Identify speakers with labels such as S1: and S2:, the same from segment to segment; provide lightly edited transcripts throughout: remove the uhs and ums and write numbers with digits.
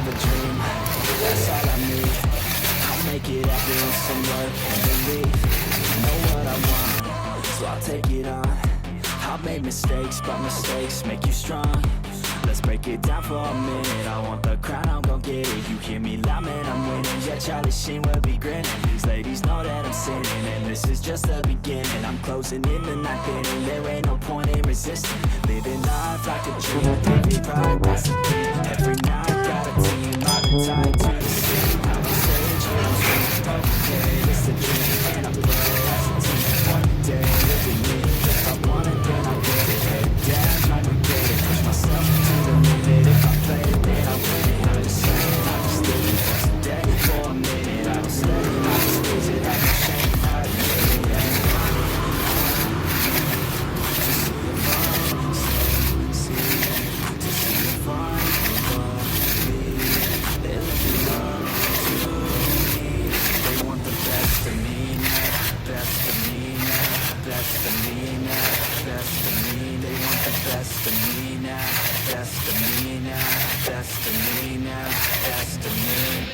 S1: have a dream, that's all I need. I'll make it happen with some work and belief. Know what I want, so I'll take it on. I've made mistakes, but mistakes make you strong. Let's break it down for a minute. I want the crown, I'm gon' get it. You hear me loud, man, I'm winning. Yeah, Charlie Sheen will be grinning. These ladies know that I'm sinning, and this is just the beginning. I'm closing in the ninth inning. There ain't no point in resisting. Living life like a dream, live it right, that's the thing. Every night, got a team, I've been tied to the scene. I'm on stage, I'm screaming, okay, it's a dream. And I'm playing as a team. One day, look at me. If I want it, then I'll get it. Head down, trying to get it. Push myself to the limit. If I play it, then I win it. I'm just saying, I just live it once a day. For a minute, I don't stay. I just lose it, I just change. I admit it. To see if I to see if I believe. They're looking up to me. They want the best of me now, best of me now, best of me now, best of me. They want the best of me now, best of me now, best of me now, best of me.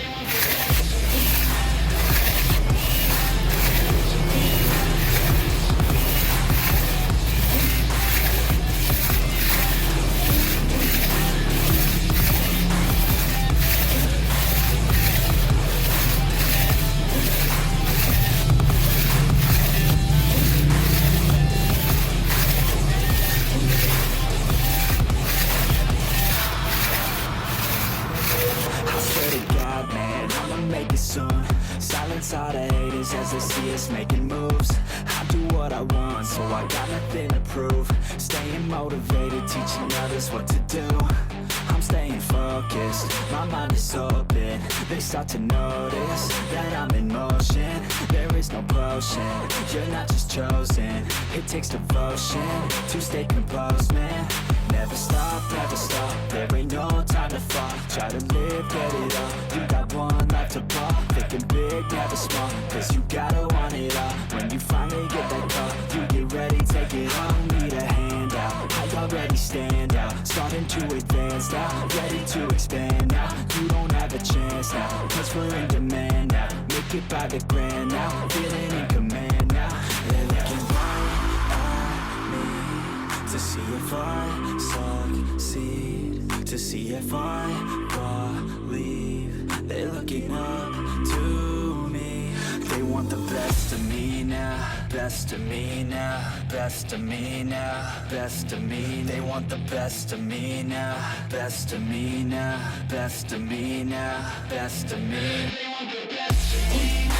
S1: Silence all the haters as they see us making moves. I do what I want, so I got nothing to prove. Staying motivated, teaching others what to do. I'm staying focused, my mind is open. They start to notice that I'm in motion. There is no potion, you're not just chosen. It takes devotion to stay composed, man. Never stop, there ain't no time to fall. Try to live, get it all, you got one life to ball. Thinking big, never small, cause you gotta want it all. When you finally get that call, you get ready, take it on. Need a hand out, I already stand out. Starting to advance now, ready to expand now. You don't have a chance now, cause we're in demand now. Make it by the grand now, feeling in command now. They're looking right at me to see if I succeed, to see if I believe. They're looking up to me. They want the best of me now, best of me now, best of me now, best of me. They want the best of me now, best of me now, best of me now, best of me. They want the best of me now.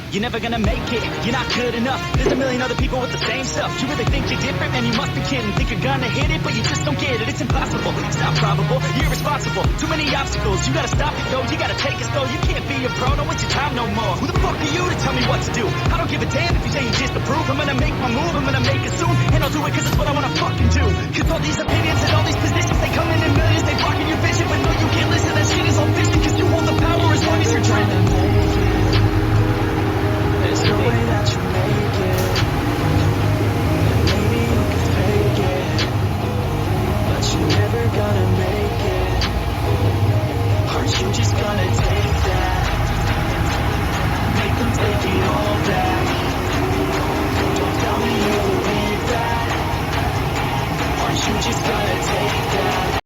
S2: You're never gonna make it, you're not good enough. There's a million other people with the same stuff. You really think you're different? Man, you must be kidding. Think you're gonna hit it, but you just don't get it. It's impossible, it's not probable, you're irresponsible. Too many obstacles, you gotta stop it though. You gotta take it slow, you can't be a pro. Don't waste your time no more. Who the fuck are you to tell me what to do? I don't give a damn if you say you just approve. I'm gonna make my move, I'm gonna make it soon. And I'll do it cause it's what I wanna fucking do. Cause all these opinions